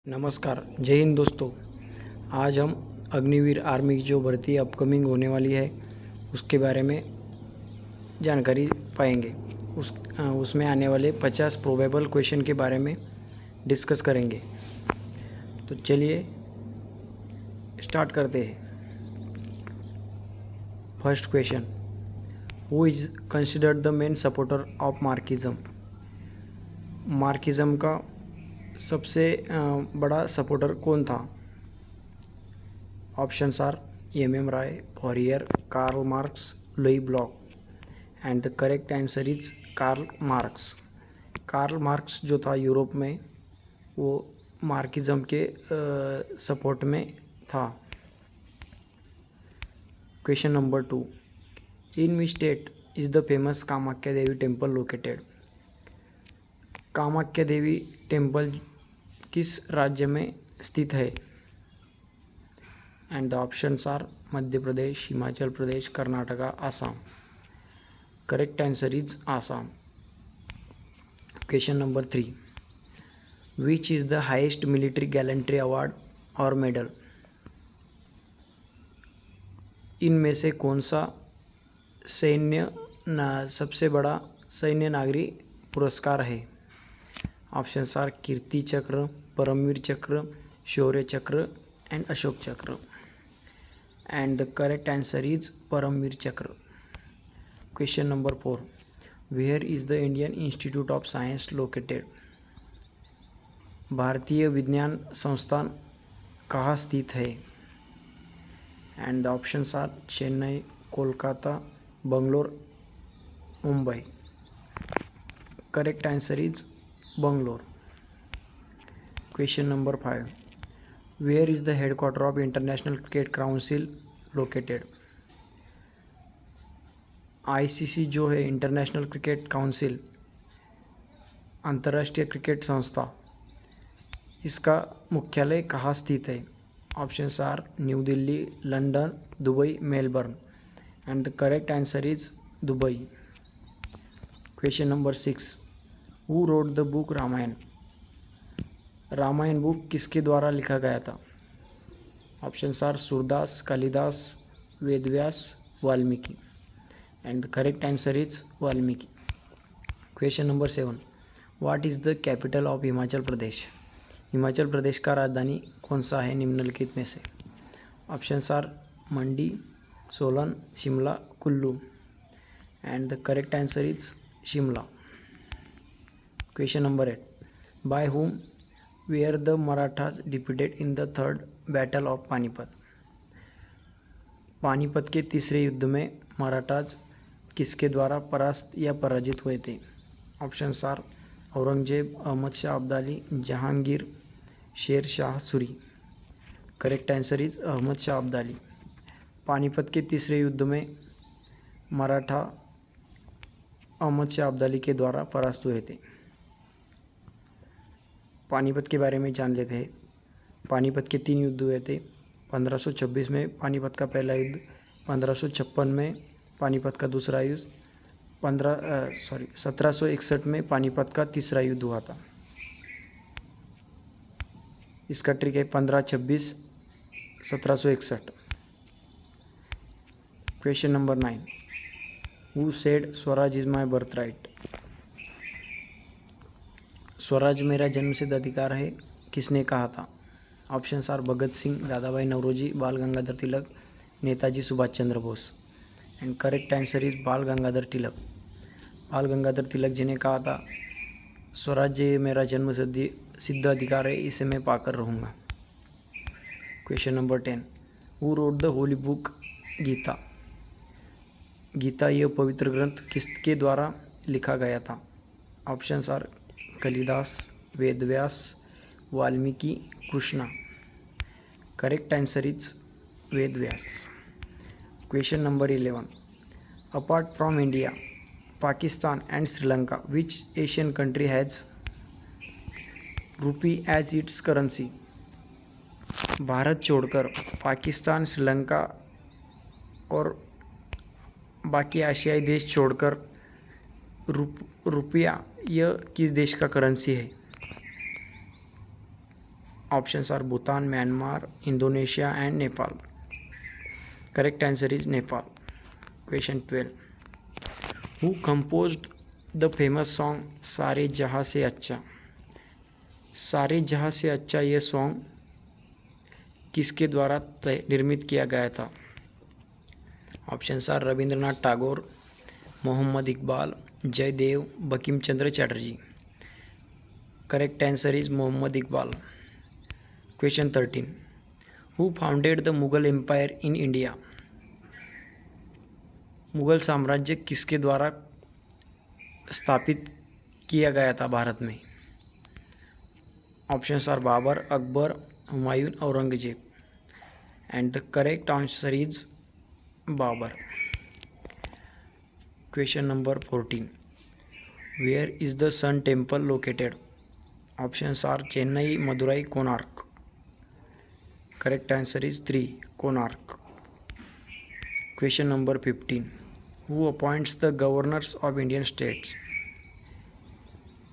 नमस्कार, जय हिंद दोस्तों। आज हम अग्निवीर आर्मी की जो भर्ती अपकमिंग होने वाली है उसके बारे में जानकारी पाएंगे। उसमें आने वाले 50 प्रोबेबल क्वेश्चन के बारे में डिस्कस करेंगे। तो चलिए स्टार्ट करते हैं। First question, who is considered the main supporter of Marxism. Marxism का सबसे बड़ा सपोर्टर कौन था? Options are M Roy, Fourier, Karl Marx, Louis Blanc. And the correct answer is Karl Marx. Karl Marx जो था यूरोप में, वो मार्क्सिज्म के सपोर्ट में था। Question number 2, in which state is the famous Kamakhya Devi temple located. Kamakhya Devi temple किस राज्य में स्थित है? And the options are Madhya Pradesh, Himachal Pradesh, Karnataka, Assam. Correct answer is Assam. Question number 3, which is the highest military gallantry award और मेडल। इनमें से कौन सा सबसे बड़ा सैन्य नागरिक पुरस्कार है? ऑप्शंस आर कीर्ति चक्र, परमवीर चक्र, शौर्य चक्र and Ashok Chakra. And the correct answer is Paramvir Chakra. Question number 4, where is the Indian Institute of Science located. भारतीय विज्ञान संस्थान कहाँ स्थित है? And the options are Chennai, Kolkata, Bangalore, Mumbai. Correct answer is Bangalore. Question number 5, where is the headquarter of International Cricket Council located. ICC जो है, International Cricket Council, अंतर्राष्ट्रीय क्रिकेट संस्था, इसका मुख्यालय कहाँ स्थित है? Options are new Delhi, London, Dubai, Melbourne. And the correct answer is Dubai. Question number 6, who wrote the book Ramayana. Ramayana book किसके द्वारा लिखा गया था? Options are Surdas, Kalidas, Vedvyas, Valmiki. And the correct answer is Valmiki. Question number 7, what is the capital of Himachal Pradesh. Himachal Pradesh का राजधानी कौन सा है निम्नलिखित में से? Options are Mandi, Solan, Shimla, Kullu. And the correct answer is Shimla. Question number 8, bye whom were the Marathas defeated in the third battle of Panipat. Panipat के तीसरे युद्ध में मराठाज किसके द्वारा परास्त या पराजित हुए थे? Options are Aurangzeb, Ahmad Shah Abdali, Jahangir, Sher Shah Suri. Correct answer is Ahmad Shah Abdali. Panipat के तीसरे युद्ध में मराठा अहमद शाह अब्दाली के द्वारा परास्त हुए थे। पानीपत के बारे में जान लेते हैं। पानीपत के 3 युद्ध हुए थे। 1526 में पानीपत का पहला युद्ध, 1556 में पानीपत का दूसरा युद्ध, 1761 में पानीपत का तीसरा युद्ध हुआ था। इसका ट्रिक है 1526, 1761। Question number 9, who said Swaraj is my birth right. Swaraj मेरा जन्मसिद्ध अधिकार है, किसने कहा था? ऑप्शंस आर भगत सिंह, दादा भाई Naoroji, Bal Gangadhar Tilak, Netaji Subhash Chandra Bose. And correct answer is Bal Gangadhar तिलक। बाल गंगाधर तिलक जी ने कहा था, स्वराज्य मेरा जन्म सिद्ध अधिकार है, इसे मैं पाकर रहूँगा। Question number 10, who wrote the holy book Gita. Gita यह पवित्र ग्रंथ किसके द्वारा लिखा गया था? Options are Kalidas, Vedvyas, Valmiki, Krishna. Correct answer is Vedvyas. Question number 11, apart from India, Pakistan and Sri Lanka, which Asian country has rupee as its currency. Bharat छोड़कर पाकिस्तान, श्रीलंका और बाकी एशियाई देश छोड़कर रुपया यह किस देश का करेंसी है? Options are Bhutan, Myanmar, Indonesia and Nepal. Correct answer is Nepal. Question 12. Who composed the famous song सारे जहाँ से अच्छा? सारे जहाँ से अच्छा ये सॉन्ग किसके द्वारा निर्मित किया गया था? Options are Rabindranath Tagore, Mohammad Iqbal, Jayadev, Bankim Chandra Chatterjee. Correct answer is Mohammad Iqbal. Question 13. Who founded the Mughal empire in India? Mughal साम्राज्य किसके द्वारा स्थापित किया गया था भारत में? Options are Babur, Akbar, Humayun, Aurangzeb. And the correct answer is Babur. Question number 14. Where is the Sun Temple located? Options are Chennai, Madurai, Konark. Correct answer is 3, Konark. Question number 15. Who appoints the governors of Indian states?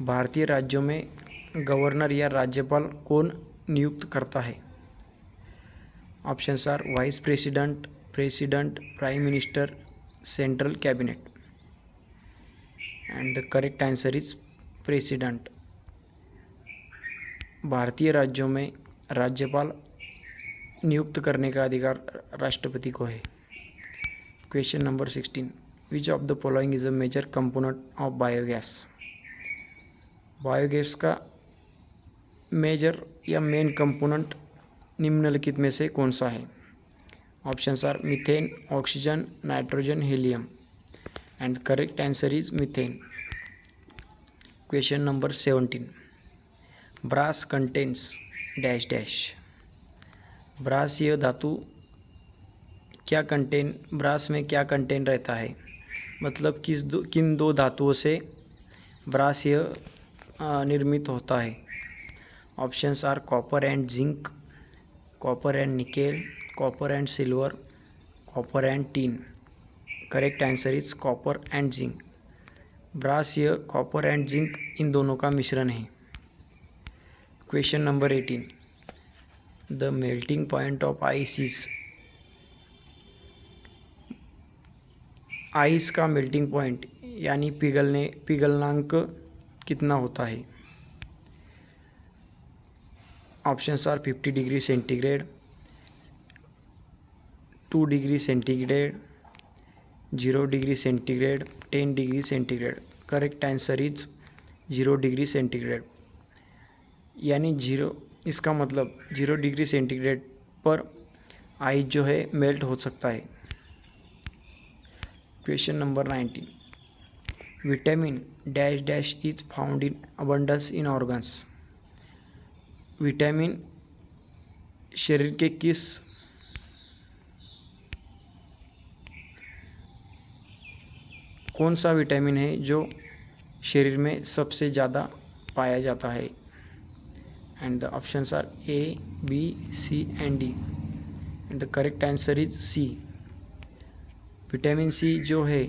भारतीय राज्यों में governor या राज्यपाल कौन नियुक्त करता है? Options are vice president, president, prime minister, central cabinet. And the correct answer is president. भारतीय राज्यों में राज्यपाल नियुक्त करने का अधिकार राष्ट्रपति को है. Question number 16. Which of the following is a major component of biogas? Biogas का मेजर या मेन कंपोनेंट निम्नलिखित में से कौन सा है? Options are methane, oxygen, nitrogen, helium. And correct answer is methane. Question number 17. Brass contains dash dash. Brass यह धातु ब्रास में क्या कंटेन रहता है? मतलब किन दो धातुओं से ब्रास यह निर्मित होता है? Options are copper and zinc, copper and nickel, copper and silver, copper and tin. Correct answer is copper and zinc. Brass यह कॉपर एंड जिंक इन दोनों का मिश्रण है. Question number 18. The melting point of ice is. Ice का melting point यानी पिघलनांक कितना होता है? Options are 50 degree centigrade, 2 degree centigrade, 0 degree centigrade, 10 degree centigrade. Correct answer is 0 degree centigrade. यानी 0, इसका मतलब 0 डिग्री सेंटीग्रेड पर आइस जो है मेल्ट हो सकता है. Question number 19. Vitamin dash dash is found in abundance in organs. Vitamin शरीर के कौन सा विटामिन है जो शरीर में सबसे ज़्यादा पाया जाता है? And the options are A, B, C and D. And the correct answer is C. Vitamin C जो है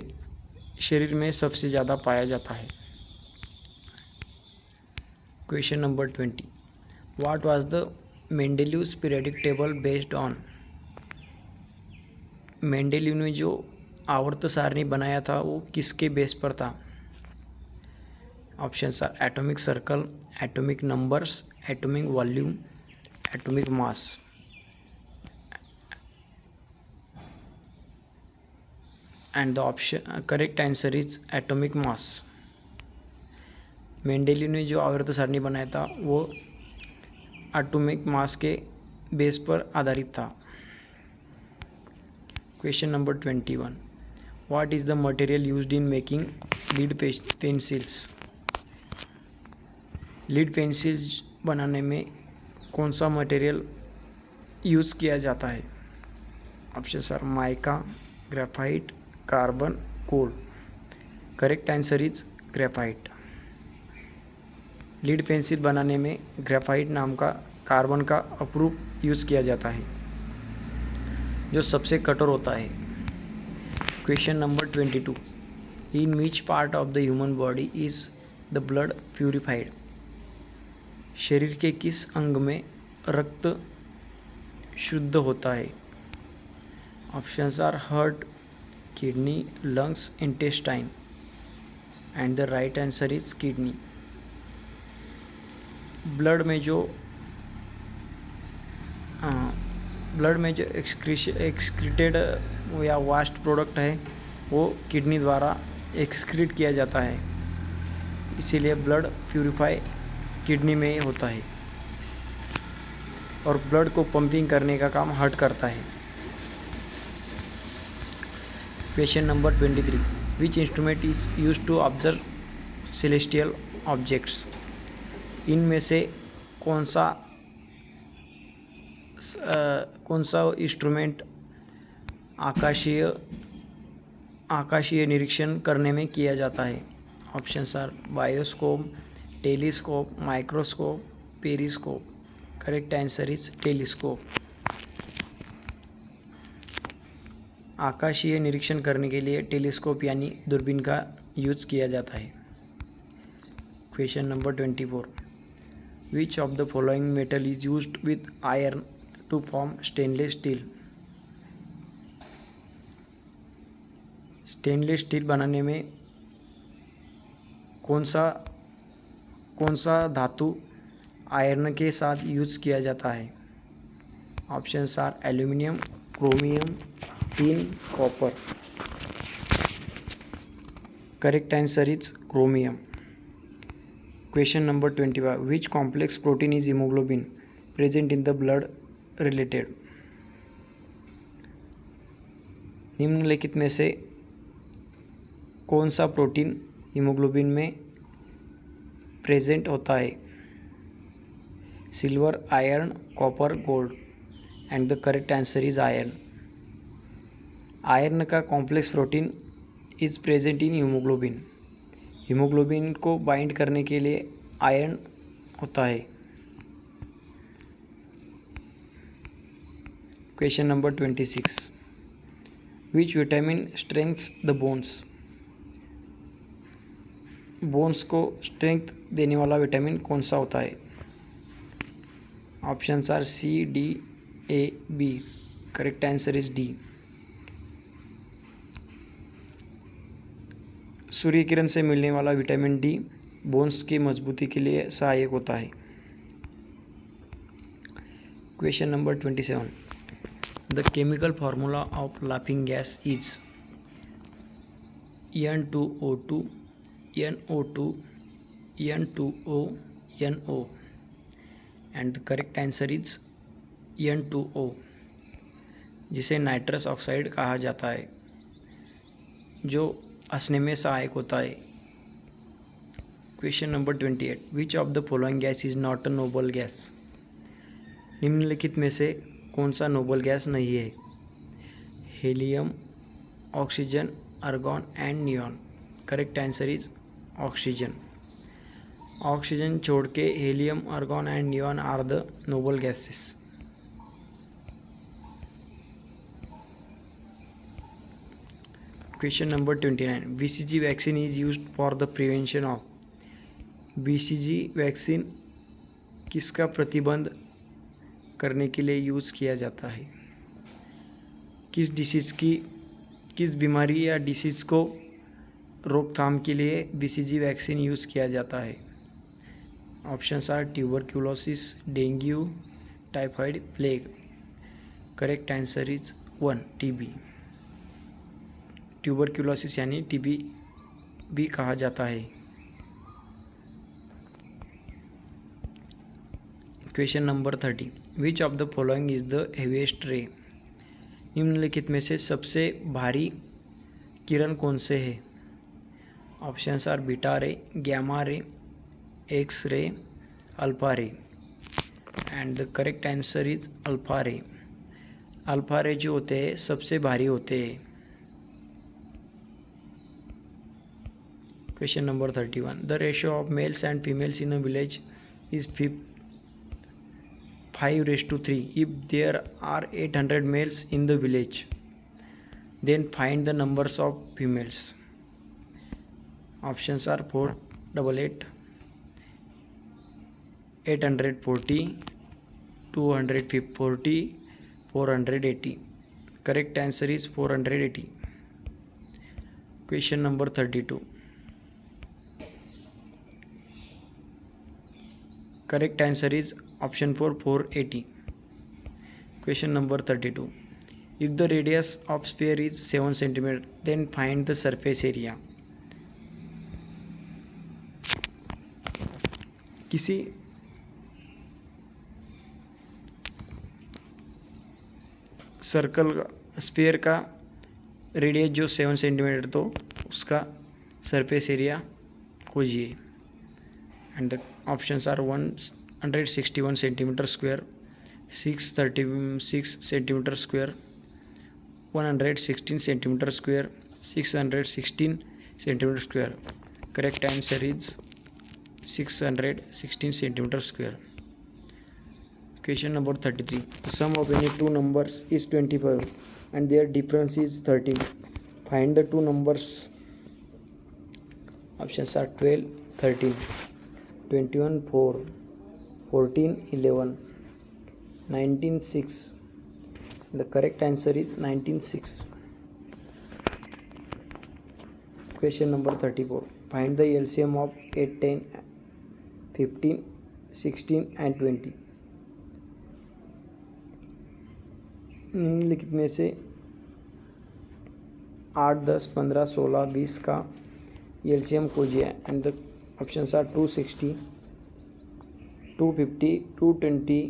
शरीर में सबसे ज़्यादा पाया जाता है. Question number 20. What was the Mendeleev's periodic table based on? Mendeleev ने जो आवर्त सारणी बनाया था वो किसके बेस पर था? Options are atomic circle, atomic numbers, atomic volume, atomic mass. And the option correct answer is atomic mass. Mendeleev ने जो आवर्त सारणी बनाया था वो एटॉमिक मास के बेस पर आधारित था. Question number 21. What is the material used in making lead pencils? Lead pencils बनाने में कौन सा मटेरियल यूज़ किया जाता है? Options are mica, graphite, carbon, coal. Correct answer is graphite. Lead pencil बनाने में ग्रेफाइट नाम का कार्बन का अप्रूप यूज़ किया जाता है जो सबसे कठोर होता है. Question number 22. In which part of the human body is the blood purified? शरीर के किस अंग में रक्त शुद्ध होता है? Options are heart, kidney, lungs, intestine, and the right answer is kidney. Blood में जो एक्सक्रीटेड या वास्ट प्रोडक्ट है वो किडनी द्वारा एक्सक्रीट किया जाता है, इसीलिए ब्लड प्यूरिफाई किडनी में ही होता है और ब्लड को पंपिंग करने का काम हार्ट करता है। Question number 23, which instrument is use to observe celestial objects? इनमें से कौन सा इंस्ट्रूमेंट आकाशीय निरीक्षण करने में किया जाता है? Options are bioscope, telescope, microscope, periscope. Correct answer is telescope. आकाशीय निरीक्षण करने के लिए टेलीस्कोप यानी दूरबीन का यूज किया जाता है। Question number 24, which of the following metal is used with iron to form stainless steel? Stainless steel बनाने में कौन सा धातु आयरन के साथ यूज किया जाता है? Options are aluminium, chromium, tin, copper. Correct answer is chromium. Question number 25, which complex protein is haemoglobin present in the blood related? निम्नलिखित में से कौन सा प्रोटीन हीमोग्लोबिन में प्रेजेंट होता है? Silver, iron, copper, gold, and the correct answer is iron. Iron का complex protein is present in haemoglobin. Haemoglobin को बाइंड करने के लिए आयरन होता है। Question number 26, which vitamin strengthens the bones? Bones को स्ट्रेंथ देने वाला विटामिन कौन सा होता है? Options are C, D, A, B. Correct answer is D. सूर्य किरण से मिलने वाला विटामिन डी बोन्स की मजबूती के लिए सहायक होता है। Question number 27, the chemical formula of laughing gas is N2O2, NO2, N2O, NO, and the correct answer is N2O, जिसे नाइट्रस ऑक्साइड कहा जाता है, जो हंसने में सहायक होता है। Question number 28, which of the following gas is not a noble gas? निम्नलिखित में से कौन सा नोबल गैस नहीं है? Helium, oxygen, argon and neon. Correct answer is oxygen. Oxygen छोड़ के helium, argon and neon are the noble gases. Question number 29, BCG vaccine is used for the prevention of? BCG vaccine किसका प्रतिबंध करने के लिए use किया जाता है? किस बीमारी या डिसीज़ को रोकथाम के लिए BCG वैक्सीन यूज़ किया जाता है? Options are tuberculosis, dengue, typhoid, plague. Correct answer is 1, TB। Tuberculosis यानी TB भी कहा जाता है। Question number 30, which of the following is the heaviest ray? निम्नलिखित में से सबसे भारी किरण कौन से है? Options are beta ray, gamma ray, X ray, alpha ray, and the correct answer is alpha ray. Alpha ray जो होते हैं सबसे भारी होते हैं। Question number 31, the ratio of males and females in a village is 5:3 if there are 800 males in the village, then find the numbers of females. Options are 488, 840, 240, 480. Correct answer is 480. Question number 32. Correct answer is option 4, 480. Question number 32. If the radius of sphere is 7 cm, then find the surface area. किसी circle का sphere का radius जो 7 centimetre, तो उसका surface area खोजिए. And the options are 161 centimetre square, 636 centimetre square, 116 centimetre square, 616 centimetre square. Correct answer is 616 centimeter square. Question number 33. The sum of any two numbers is 25 and their difference is 13. Find the two numbers. Options are 12, 13, 21, 4, 14, 11, 19, 6. The correct answer is 19, 6. Question number 34. Find the LCM of 8, 10, 15, 16 and 20. निम्नलिखित में से 8, 10, 15, 16, 20 का LCM खोजिए. And the options are 260, 250, 220,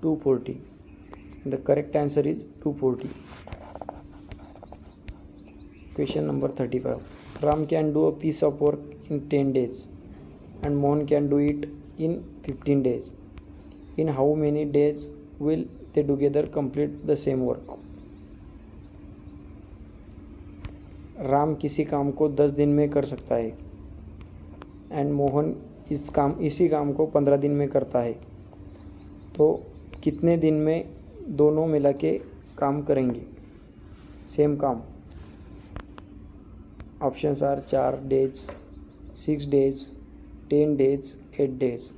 240. The correct answer is 240. Question number 35. Ram can do a piece of work in 10 days and Mohan can do it in 15 days. In how many days will they together complete the same work? Ram किसी काम को 10 दिन में कर सकता है and Mohan इसी काम को 15 दिन में करता है. तो कितने दिन में दोनों मिला के काम करेंगे सेम काम? Options are 4 days, 6 days, 10 days, 8 days.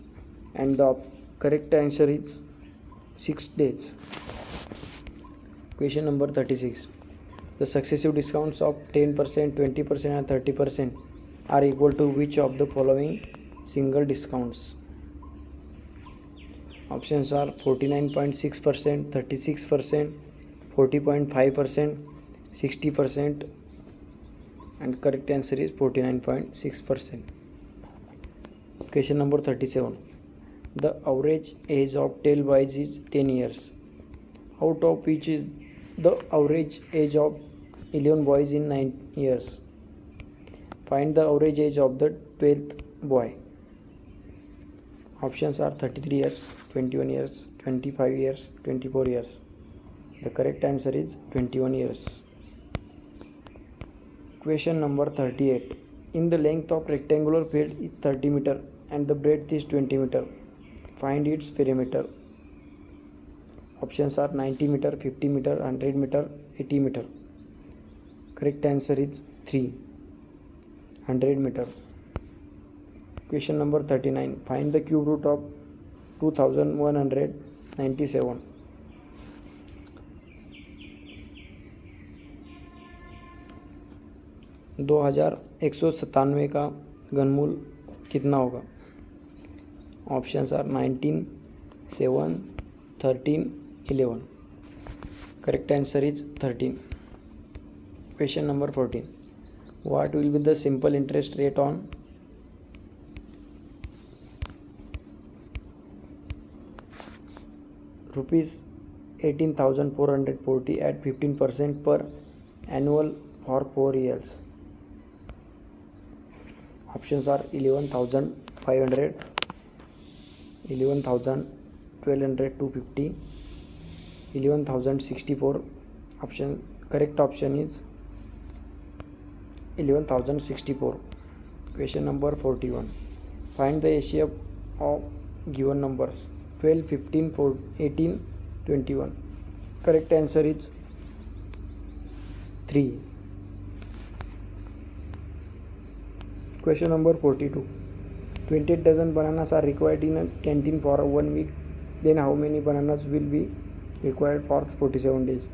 And the correct answer is 6 days. Question number 36. The successive discounts of 10%, 20% and 30% are equal to which of the following single discounts? Options are 49.6%, 36%, 40.5%, 60%. And correct answer is 49.6%. Question number 37. The average age of 12 boys is 10 years. Out of which is the average age of 11 boys in 9 years? Find the average age of the 12th boy. Options are 33 years, 21 years, 25 years, 24 years. The correct answer is 21 years. Question number 38. In the length of rectangular field is 30 meter and the breadth is 20 meter. Find its perimeter. Options are 90 meter, 50 meter, 100 meter, 80 meter. Correct answer is 3. 100 meter. Question number 39. Find the cube root of 2197. दो 2197 का घनमूल कितना होगा? Options are 19, 7, 13, 11. Correct answer is 13. Question number 14. What will be the simple interest rate on ₹18,440 at 15% per annual for 4 years? Options are 11,500, 11,000, 1,200, 250, 11,064. Correct option is 11,064. Question number 41. Find the HCF of given numbers 12, 15, 18, 21. Correct answer is 3. Question number 42. 28 dozen bananas are required in a canteen for 1 week. then how many bananas will be required for 47 days?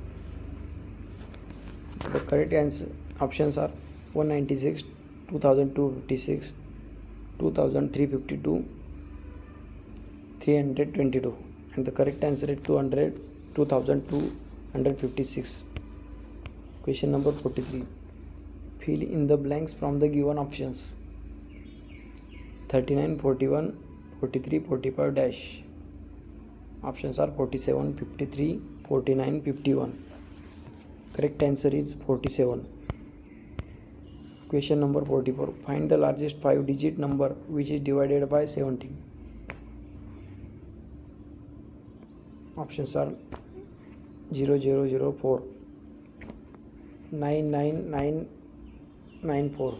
The correct answer options are 196, 2256, 2352, 322, and the correct answer is 2256. Question number 43. Fill in the blanks from the given options. 39, 41, 43, 45 dash. Options are 47, 53, 49, 51. Correct answer is 47. Question number 44. Find the largest 5-digit number which is divided by 17. Options are 0004, 99994,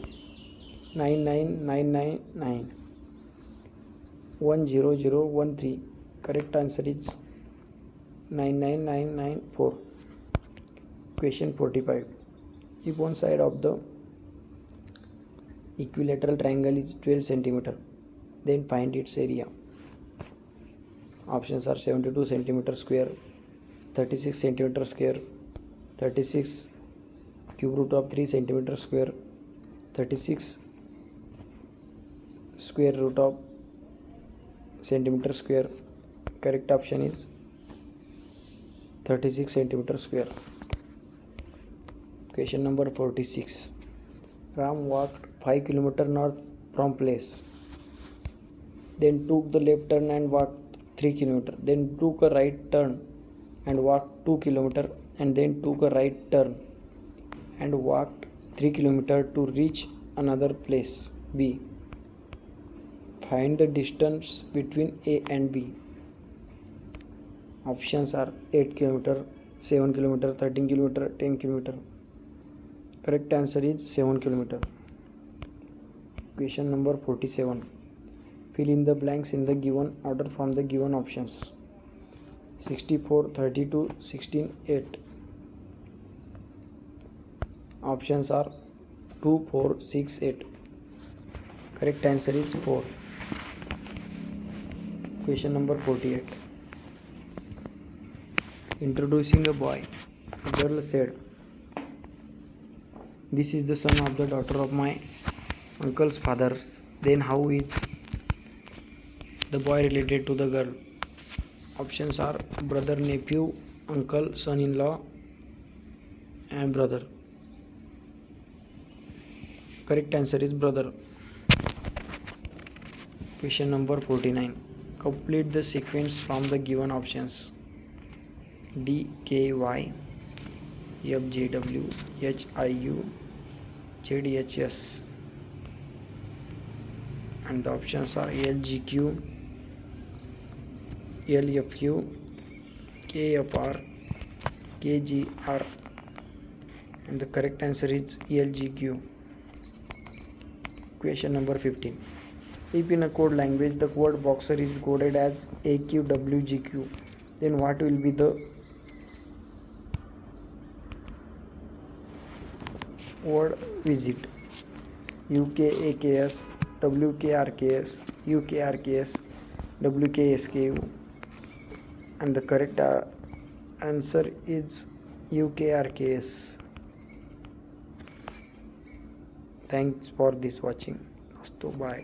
99999, 10013. Correct answer is 99994. Question 45. If one side of the equilateral triangle is 12 cm, then find its area. Options are 72 cm square, 36 cm square, 36 cube root of 3 cm square, 36 square root of centimeter square. Correct option is 36 cm square. Question number 46. Ram walked 5 km north from place, then took the left turn and walked 3 km, then took a right turn and walked 2 km, and then took a right turn and walked 3 km to reach another place B. Find the distance between A and B. Options are 8 km, 7 km, 13 km, 10 km. Correct answer is 7 km. Question number 47. Fill in the blanks in the given order from the given options. 64, 32, 16, 8. Options are 2, 4, 6, 8. Correct answer is 4. Question number 48. Introducing a boy, a girl said, "This is the son of the daughter of my uncle's father." Then how is the boy related to the girl? Options are brother, nephew, uncle, son-in-law, and brother. Correct answer is brother. Question number 49. Complete the sequence from the given options. D K Y, F J W, H I U, Z H S, and the options are L G Q, L F U, K F R, K G R, and the correct answer is L G Q. Question number 15. If in a code language the word boxer is coded as AQWGQ, then what will be the word visit? UKAKS, WKRKS, UKRKS, WKSKU, and the correct answer is UKRKS. Thanks for this watching. Bye.